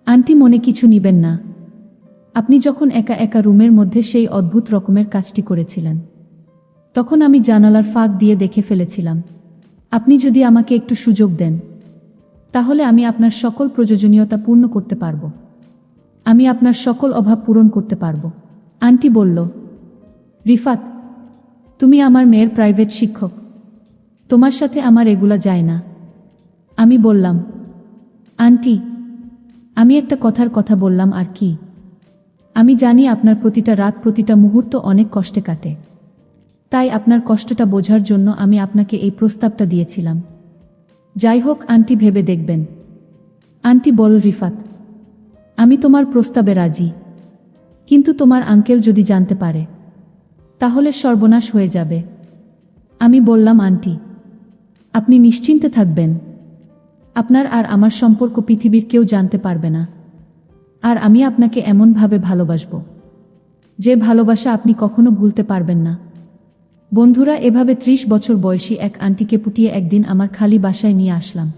Aunty মনে কিছু নিবেন না। আপনি যখন একা একা রুমের মধ্যে সেই অদ্ভুত রকমের কাজটি করেছিলেন, তখন আমি জানালার ফাঁক দিয়ে দেখে ফেলেছিলাম। আপনি যদি আমাকে একটু সুযোগ দেন, তাহলে আমি আপনার সকল প্রয়োজনীয়তা পূর্ণ করতে পারব। আমি আপনার সকল অভাব পূরণ করতে পারব। আন্টি বলল, রিফাত, তুমি আমার মেয়ের প্রাইভেট শিক্ষক, তোমার সাথে আমার এগুলা যায় না। আমি বললাম, আন্টি, আমি একটা কথা বললাম আর কি। আমি জানি আপনার প্রতিটা রাত প্রতিটা মুহূর্ত অনেক কষ্টে কাটে, তাই আপনার কষ্টটা বোঝার জন্য আমি আপনাকে এই প্রস্তাবটা দিয়েছিলাম। যাই হোক আন্টি, ভেবে দেখবেন। আন্টি বল, রিফাত, আমি তোমার প্রস্তাবে রাজি, কিন্তু তোমার আঙ্কেল যদি জানতে পারে, তাহলে সর্বনাশ হয়ে যাবে। আমি বললাম, আন্টি, আপনি নিশ্চিন্তে থাকবেন। আপনার আর আমার সম্পর্ক পৃথিবীর কেউ জানতে পারবে না। আর আমি আপনাকে এমনভাবে ভালোবাসব, যে ভালোবাসা আপনি কখনো ভুলতে পারবেন না। বন্ধুরা, এভাবে 30 বছর বয়সী এক আন্টিকে পুটিয়ে একদিন আমার খালি বাসায় নিয়ে আসলাম।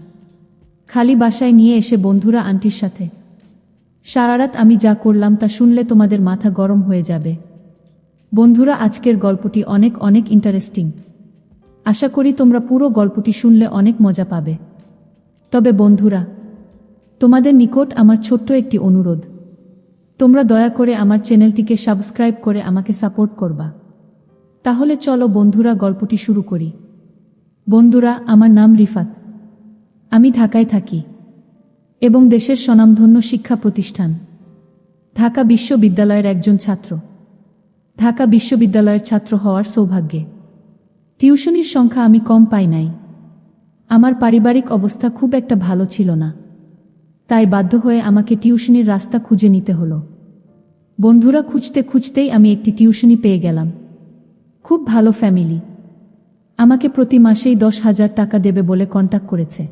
খালি বাসায় নিয়ে এসে বন্ধুরা, আন্টির সাথে সারারাত আমি যা করলাম তা শুনলে তোমাদের মাথা গরম হয়ে যাবে। বন্ধুরা, আজকের গল্পটি অনেক অনেক ইন্টারেস্টিং। আশা করি তোমরা পুরো গল্পটি শুনলে অনেক মজা পাবে। তবে বন্ধুরা, তোমাদের নিকট আমার ছোট্ট একটি অনুরোধ, তোমরা দয়া করে আমার চ্যানেলটিকে সাবস্ক্রাইব করে আমাকে সাপোর্ট করবা। তাহলে চলো বন্ধুরা, গল্পটি শুরু করি। বন্ধুরা, আমার নাম রিফাত। আমি ঢাকায় থাকি এবং দেশের স্বনামধন্য শিক্ষা প্রতিষ্ঠান ঢাকা বিশ্ববিদ্যালয়ের একজন ছাত্র। ঢাকা বিশ্ববিদ্যালয়ের ছাত্র হওয়ার সৌভাগ্যে টিউশনির সংখ্যা আমি কম পাই নাই। আমার পারিবারিক অবস্থা খুব একটা ভালো ছিল না, তাই বাধ্য হয়ে আমাকে টিউশনির রাস্তা খুঁজে নিতে হলো। বন্ধুরা, খুঁজতে খুঁজতেই আমি একটি টিউশনি পেয়ে গেলাম। খুব ভালো ফ্যামিলি, আমাকে প্রতি মাসেই 10,000 টাকা দেবে বলে কন্টাক্ট করেছে।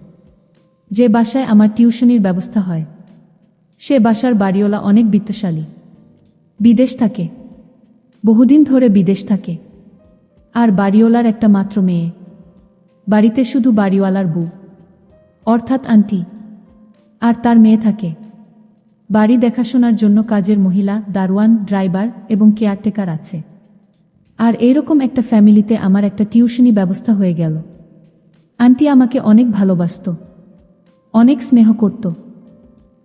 যে বাসায় আমার টিউশনির ব্যবস্থা হয়, সে বাসার বাড়িওয়ালা অনেক বিত্তশালী, বিদেশ থাকে, বহুদিন ধরে বিদেশ থাকে। আর বাড়িওয়ালার একটা মাত্র মেয়ে, বাড়িতে শুধু বাড়িওয়ালার বউ অর্থাৎ আন্টি আর তার মেয়ে থাকে। বাড়ি দেখাশোনার জন্য কাজের মহিলা, দারোয়ান, ড্রাইভার এবং কেয়ারটেকার আছে। আর এইরকম একটা ফ্যামিলিতে আমার একটা টিউশনি ব্যবস্থা হয়ে গেল। আন্টি আমাকে অনেক ভালোবাসত, অনেক স্নেহ করত।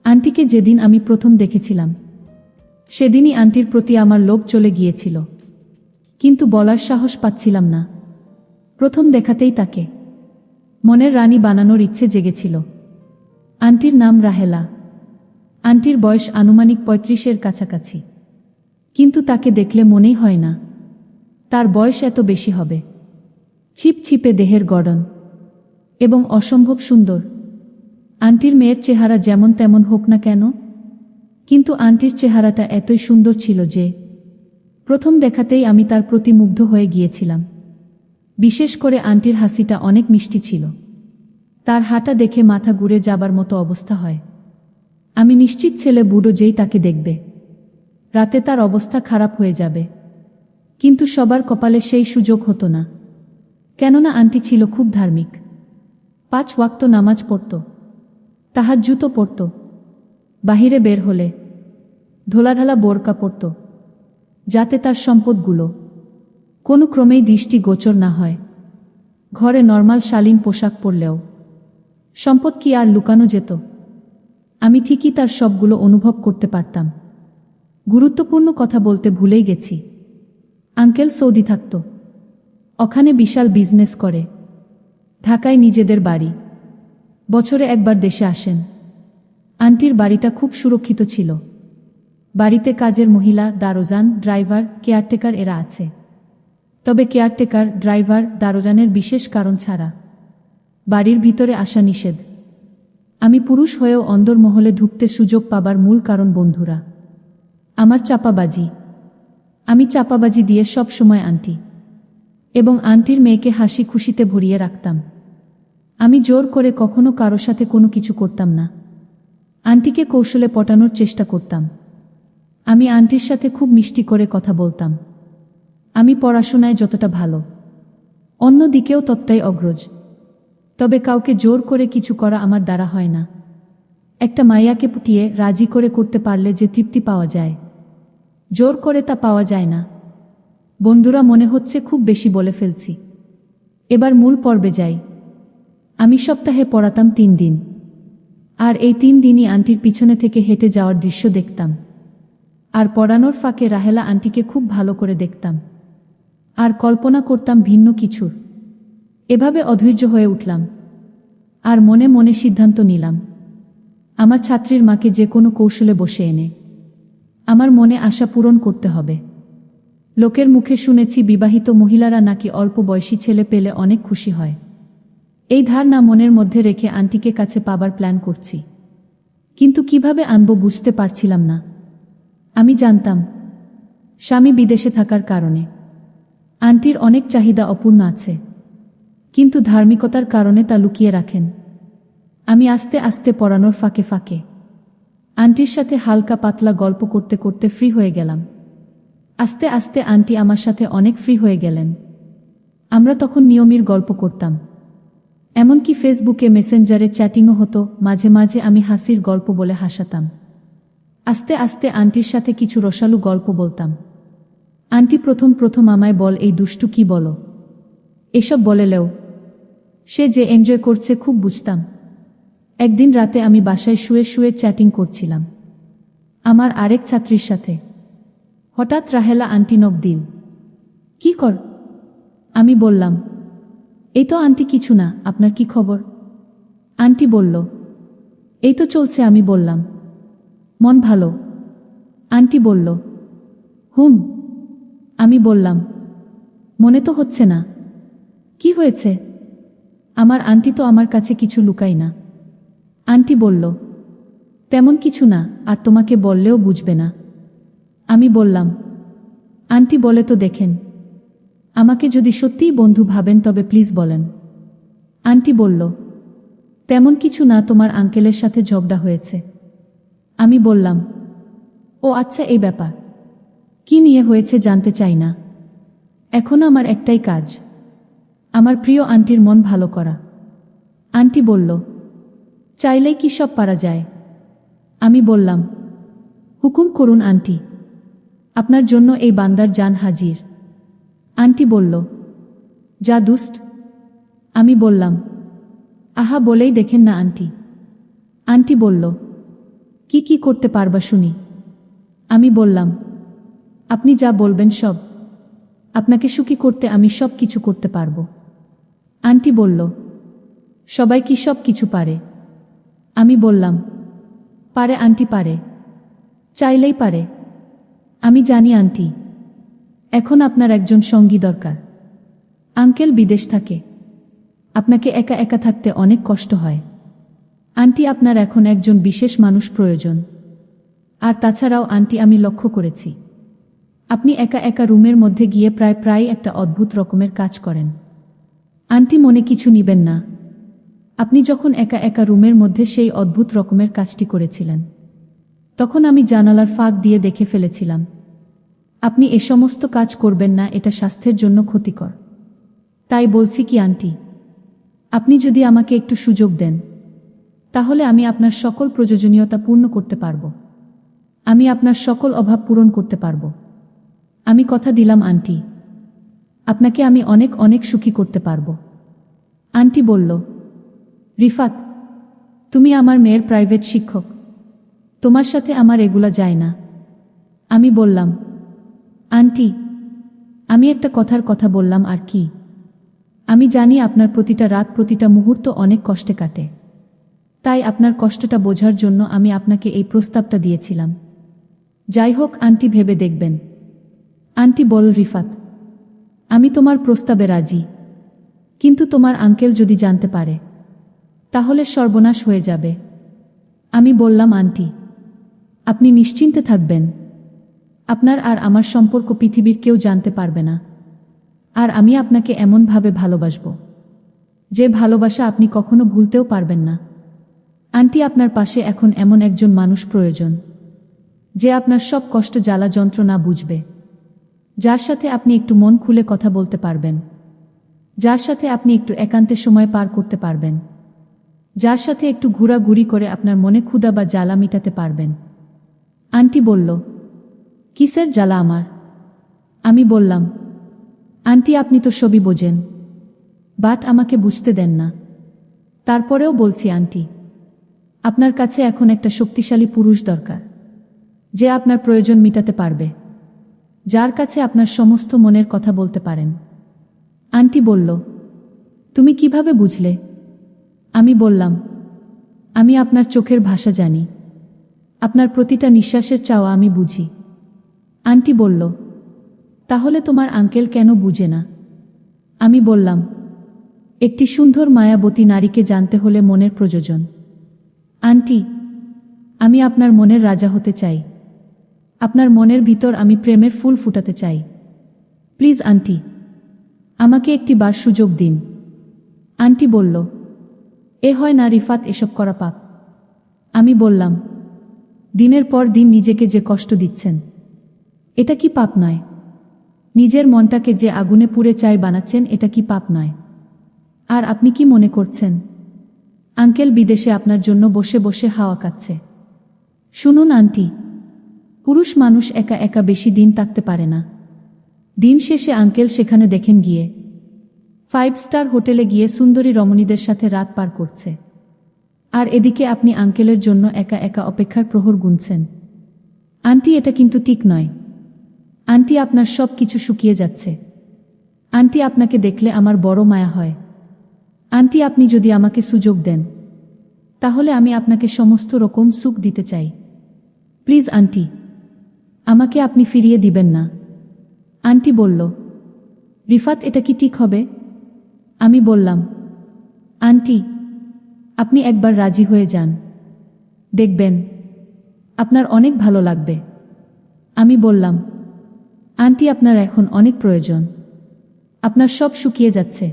আন্টিকে যেদিন আমি প্রথম দেখেছিলাম, সেদিনই আন্টির প্রতি আমার লোভ চলে গিয়েছিল, কিন্তু বলার সাহস পাচ্ছিলাম না। প্রথম দেখাতেই তাকে মনের রানী বানানোর ইচ্ছে জেগেছিল। আন্টির নাম রাহেলা। আন্টির বয়স আনুমানিক 35-এর কাছাকাছি, কিন্তু তাকে দেখলে মনেই হয় না তার বয়স এত বেশি হবে। ছিপছিপে দেহের গড়ন এবং অসম্ভব সুন্দর। আন্টির মেয়ের চেহারা যেমন তেমন হোক না কেন, কিন্তু আন্টির চেহারাটা এতই সুন্দর ছিল যে প্রথম দেখাতেই আমি তার প্রতি মুগ্ধ হয়ে গিয়েছিলাম। বিশেষ করে আন্টির হাসিটা অনেক মিষ্টি ছিল। তার হাঁটা দেখে মাথা ঘুরে যাবার মতো অবস্থা হয়। আমি নিশ্চিত ছেলে বুড়ো যেই তাকে দেখবে, রাতে তার অবস্থা খারাপ হয়ে যাবে। কিন্তু সবার কপালে সেই সুযোগ হতো না, কেননা আন্টি ছিল খুব ধার্মিক। 5 ওয়াক্ত নামাজ পড়ত, তাহাজ্জুদও পড়ত। বাহিরে বের হলে ধোলাঢালা বোরকা পরত, যাতে তার সম্পদগুলো কোনো ক্রমেই দৃষ্টি গোচর না হয়। ঘরে নর্মাল শালীন পোশাক পরলেও সম্পদ কি আর লুকানো যেত? আমি ঠিকই তার সবগুলো অনুভব করতে পারতাম। গুরুত্বপূর্ণ কথা বলতে ভুলেই গেছি, আঙ্কেল সৌদি থাকত, ওখানে বিশাল বিজনেস করে। ঢাকায় নিজেদের বাড়ি, বছরে একবার দেশে আসেন। আন্টির বাড়িটা খুব সুরক্ষিত ছিল। বাড়িতে কাজের মহিলা, দারোজান, ড্রাইভার, কেয়ারটেকার এরা আছে। তবে কেয়ারটেকার, ড্রাইভার, দারোজানের বিশেষ কারণ ছাড়া বাড়ির ভিতরে আসা নিষেধ। আমি পুরুষ হয়েও অন্দরমহলে ঢুকতে সুযোগ পাবার মূল কারণ বন্ধুরা আমার চাপাবাজি। আমি চাপাবাজি দিয়ে সব সময় আন্টি এবং আন্টির মেয়েকে হাসি খুশিতে ভরিয়ে রাখতাম। আমি জোর করে কখনো কারো সাথে কোনো কিছু করতাম না। আন্টিকে কৌশলে পটানোর চেষ্টা করতাম। আমি আন্টির সাথে খুব মিষ্টি করে কথা বলতাম। আমি পড়াশোনায় যতটা ভালো, অন্য দিকেও ততটাই অগ্রজ। তবে কাউকে জোর করে কিছু করা আমার দ্বারা হয় না। একটা মাইয়াকে পুটিয়ে রাজি করে করতে পারলে যে তৃপ্তি পাওয়া যায়, জোর করে তা পাওয়া যায় না। বন্ধুরা, মনে হচ্ছে খুব বেশি বলে ফেলছি, এবার মূল পর্বে যাই। আমি সপ্তাহে পড়াতাম 3 দিন, আর এই 3 দিনই আন্টির পিছনে থেকে হেঁটে যাওয়ার দৃশ্য দেখতাম। আর পড়ানোর ফাঁকে রাহেলা আন্টিকে খুব ভালো করে দেখতাম, আর কল্পনা করতাম ভিন্ন কিছুর। এভাবে অধৈর্য হয়ে উঠলাম, আর মনে মনে সিদ্ধান্ত নিলাম, আমার ছাত্রীর মাকে যে কোনো কৌশলে বসে এনে আমার মনে আশা পূরণ করতে হবে। লোকের মুখে শুনেছি বিবাহিত মহিলারা নাকি অল্প বয়সী ছেলে পেলে অনেক খুশি হয়। এই ধারণা মনের মধ্যে রেখে আন্টিকে কাছে পাবার প্ল্যান করছি, কিন্তু কিভাবে আনবো বুঝতে পারছিলাম না। আমি জানতাম স্বামী বিদেশে থাকার কারণে আন্টির অনেক চাহিদা অপূর্ণ আছে, কিন্তু ধার্মিকতার কারণে তা লুকিয়ে রাখেন। আমি আস্তে আস্তে পড়ানোর ফাঁকে ফাঁকে আন্টির সাথে হালকা পাতলা গল্প করতে করতে ফ্রি হয়ে গেলাম। আস্তে আস্তে আন্টি আমার সাথে অনেক ফ্রি হয়ে গেলেন। আমরা তখন নিয়মিত গল্প করতাম, এমনকি ফেসবুকে মেসেঞ্জারে চ্যাটিংও হতো। মাঝে মাঝে আমি হাসির গল্প বলে হাসাতাম। আস্তে আস্তে আন্টির সাথে কিছু রসালো গল্প বলতাম। আন্টি প্রথম প্রথম আমায় বল, এই দুষ্টু কি বলো, এসব বলেলেও সে যে এনজয় করছে খুব বুঝতাম। একদিন রাতে আমি বাসায় শুয়ে শুয়ে চ্যাটিং করছিলাম আমার আরেক ছাত্রীর সাথে। হঠাৎ রাহেলা আন্টি নক দিল। কি কর? আমি বললাম, এই তো আন্টি কিছু না, আপনার কি খবর? আন্টি বলল, এই তো চলছে। আমি বললাম, মন ভালো? আন্টি বলল, হুম। আমি বললাম, মনে তো হচ্ছে না। কি হয়েছে? আমার আন্টি তো আমার কাছে কিছু লুকাই না। আন্টি বলল, তেমন কিছু না, আর তোমাকে বললেও বুঝবে না। আমি বললাম, আন্টি বলে তো দেখেন, আমাকে যদি সত্যিই বন্ধু ভাবেন তবে প্লিজ বলেন। আন্টি বলল, তেমন কিছু না, তোমার আঙ্কেলের সাথে ঝগড়া হয়েছে। আমি বললাম, ও আচ্ছা, এই ব্যাপার। কি নিয়ে হয়েছে জানতে চাই না। এখন আমার একটাই কাজ, আমার প্রিয় আন্টির মন ভালো করা। আন্টি বলল, চাইলেই কি সব পারা যায়? আমি বললাম, হুকুম করুন আন্টি, আপনার জন্য এই বান্দার জান হাজির। আন্টি বলল, যা দুষ্ট। আমি বললাম, আহা, বলেই দেখেন না আন্টি। আন্টি বলল, কি কি করতে পারবা শুনি? আমি বললাম, আপনি যা বলবেন সব। আপনাকে সুখী করতে আমি সব কিছু করতে পারবো। আন্টি বলল, সবাই কি সব কিছু পারে? আমি বললাম, পারে আন্টি, পারে, চাইলেই পারে। আমি জানি আন্টি, এখন আপনার একজন সঙ্গী দরকার। আঙ্কেল বিদেশ থাকে, আপনাকে একা একা থাকতে অনেক কষ্ট হয়। আন্টি, আপনার এখন একজন বিশেষ মানুষ প্রয়োজন। আর তাছাড়াও আন্টি, আমি লক্ষ্য করেছি আপনি একা একা রুমের মধ্যে গিয়ে প্রায় একটা অদ্ভুত রকমের কাজ করেন। আন্টি, মনে কিছু নিবেন না, আপনি যখন একা একা রুমের মধ্যে সেই অদ্ভুত রকমের কাজটি করেছিলেন, তখন আমি জানালার ফাঁক দিয়ে দেখে ফেলেছিলাম। আপনি এ সমস্ত কাজ করবেন না, এটা স্বাস্থ্যের জন্য ক্ষতিকর। তাই বলছি কি আন্টি, আপনি যদি আমাকে একটু সুযোগ দেন, তাহলে আমি আপনার সকল প্রয়োজনীয়তা পূর্ণ করতে পারব। আমি আপনার সকল অভাব পূরণ করতে পারব। আমি কথা দিলাম আন্টি, আপনাকে আমি অনেক অনেক সুখী করতে পারব। আন্টি বলল, রিফাত, তুমি আমার মেয়ের প্রাইভেট শিক্ষক, তোমার সাথে আমার এগুলা যায় না। আমি বললাম, আন্টি, আমি একটা কথার কথা বললাম আর কি। আমি জানি আপনার প্রতিটা রাত প্রতিটা মুহূর্ত অনেক কষ্টে কাটে, তাই আপনার কষ্টটা বোঝার জন্য আমি আপনাকে এই প্রস্তাবটা দিয়েছিলাম। যাই হোক আন্টি, ভেবে দেখবেন। আন্টি বল, রিফাত, আমি তোমার প্রস্তাবে রাজি, কিন্তু তোমার আঙ্কেল যদি জানতে পারে তাহলে সর্বনাশ হয়ে যাবে। আমি বললাম, আন্টি, আপনি নিশ্চিন্তে থাকবেন, আপনার আর আমার সম্পর্ক পৃথিবীর কেউ জানতে পারবে না। আর আমি আপনাকে এমনভাবে ভালোবাসব যে ভালোবাসা আপনি কখনো ভুলতেও পারবেন না। আন্টি, আপনার পাশে এখন এমন একজন মানুষ প্রয়োজন যে আপনার সব কষ্ট জ্বালা যন্ত্রণা বুঝবে, যার সাথে আপনি একটু মন খুলে কথা বলতে পারবেন, যার সাথে আপনি একটু একান্তে সময় পার করতে পারবেন, যার সাথে একটু ঘোরাঘুরি করে আপনার মনে ক্ষুধা বা জ্বালা মিটাতে পারবেন। আন্টি বলল, কিসের জ্বালা আমার? আমি বললাম, আন্টি আপনি তো সবই বোঝেন, বাট আমাকে বুঝতে দেন না। তারপরেও বলছি আন্টি, আপনার কাছে এখন একটা শক্তিশালী পুরুষ দরকার, যে আপনার প্রয়োজন মিটাতে পারবে, যার কাছে আপনার সমস্ত মনের কথা বলতে পারেন। আন্টি বলল, তুমি কিভাবে বুঝলে? আমি বললাম, আমি আপনার চোখের ভাষা জানি, আপনার প্রতিটা নিঃশ্বাসের চাওয়া আমি বুঝি। আন্টি বলল, তাহলে তোমার আঙ্কেল কেন বুঝে না? আমি বললাম, একটি সুন্দর মায়াবতী নারীকে জানতে হলে মনের প্রয়োজন। আন্টি, আমি আপনার মনের রাজা হতে চাই, আপনার মনের ভিতর আমি প্রেমের ফুল ফুটাতে চাই। প্লিজ আন্টি, আমাকে একটি বার সুযোগ দিন। আন্টি বলল, এ হয় না রিফাত, এসব করা পাপ। আমি বললাম, দিনের পর দিন নিজেকে যে কষ্ট দিচ্ছেন, এটা কি পাপ নয়? নিজের মনটাকে যে আগুনে পুড়ে চাই বানাচ্ছেন, এটা কি পাপ নয়? আর আপনি কি মনে করছেন আঙ্কেল বিদেশে আপনার জন্য বসে বসে হাওয়া খাচ্ছে? শুনুন আন্টি, পুরুষ মানুষ একা একা বেশি দিন থাকতে পারে না। দিন শেষে আঙ্কেল সেখানে দেখেন গিয়ে 5 স্টার হোটেলে গিয়ে সুন্দরী রমণীদের সাথে রাত পার করছে, আর এদিকে আপনি আঙ্কেলের জন্য একা একা অপেক্ষার প্রহর গুনছেন। আন্টি, এটা কিন্তু ঠিক নয়। আন্টি, আপনার সব কিছু শুকিয়ে যাচ্ছে। আন্টি, আপনাকে দেখলে আমার বড় মায়া হয়। আন্টি, আপনি যদি আমাকে সুযোগ দেন, তাহলে আমি আপনাকে সমস্ত রকম সুখ দিতে চাই। প্লিজ আন্টি, আমাকে আপনি ফিরিয়ে দিবেন না। আন্টি বলল, রিফাত, এটা কি ঠিক হবে? আমি বললাম, আন্টি, আপনি একবার রাজি হয়ে যান, দেখবেন আপনার অনেক ভালো লাগবে। আমি বললাম, আন্টি, আপনার এখন অনেক প্রয়োজন, আপনার সব শুকিয়ে যাচ্ছে।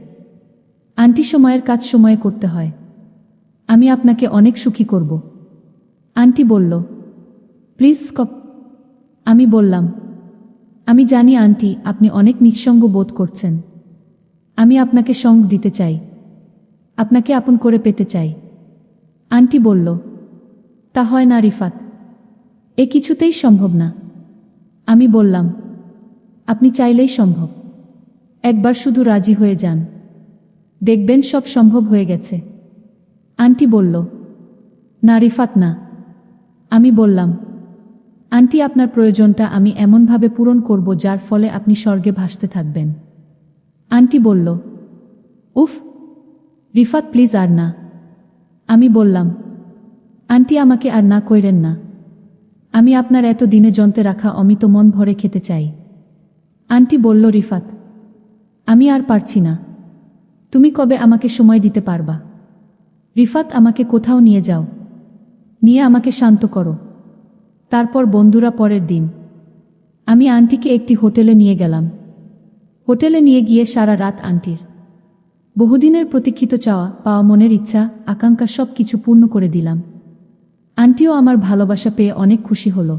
আন্টি, সময়ের কাজ সময়ে করতে হয়, আমি আপনাকে অনেক সুখী করব। আন্টি বলল, প্লিজ স্টপ। আমি বললাম, আমি জানি আন্টি, আপনি অনেক নিঃসঙ্গ বোধ করছেন। আমি আপনাকে সঙ্গ দিতে চাই, আপনাকে আপন করে পেতে চাই। আন্টি বলল, তা হয় না রিফাত, এ কিছুতেই সম্ভব না। আমি বললাম, আপনি চাইলেই সম্ভব, একবার শুধু রাজি হয়ে যান, দেখবেন সব সম্ভব হয়ে গেছে। আন্টি বলল, না রিফাত, না। আমি বললাম, আন্টি, আপনার প্রয়োজনটা আমি এমনভাবে পূরণ করব যার ফলে আপনি স্বর্গে ভাসতে থাকবেন। আন্টি বলল, উফ রিফাত, প্লিজ আর না। আমি বললাম, আন্টি, আমাকে আর না কইরেন না, আমি আপনার এত দিনে জন্তে রাখা অমিত মন ভরে খেতে চাই। আন্টি বলল, রিফাত, আমি আর পারছি না, তুমি কবে আমাকে সময় দিতে পারবা? রিফাত, আমাকে কোথাও নিয়ে যাও, নিয়ে আমাকে শান্ত করো। তারপর বন্ধুরা পরের দিন আমি আন্টিকে একটি হোটেলে নিয়ে গেলাম। হোটেলে নিয়ে গিয়ে সারা রাত আন্টির বহুদিনের প্রতীক্ষিত চাওয়া পাওয়া মনের ইচ্ছা আকাঙ্ক্ষা সব কিছু পূর্ণ করে দিলাম। আন্টিও আমার ভালোবাসা পেয়ে অনেক খুশি হলো।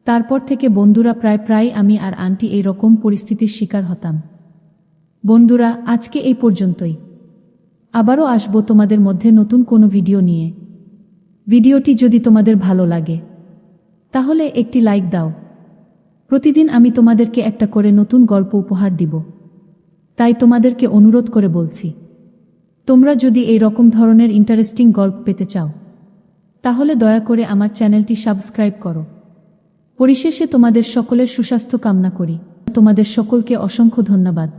তারপর থেকে বন্ধুরা প্রায় আমি আর আন্টি এই রকম পরিস্থিতির শিকার হতাম। বন্ধুরা, আজকে এই পর্যন্তই। আবারও আসবো তোমাদের মধ্যে নতুন কোনো ভিডিও নিয়ে। ভিডিওটি যদি তোমাদের ভালো লাগে তাহলে একটি লাইক দাও। প্রতিদিন আমি তোমাদেরকে একটা করে নতুন গল্প উপহার দিব, তাই তোমাদেরকে অনুরোধ করে বলছি, তোমরা যদি এই রকম ধরনের ইন্টারেস্টিং গল্প পেতে চাও তাহলে দয়া করে আমার চ্যানেলটি সাবস্ক্রাইব করো। পরিশেষে তোমাদের সকলের সুস্বাস্থ্য কামনা করি। তোমাদের সকলকে অসংখ্য ধন্যবাদ।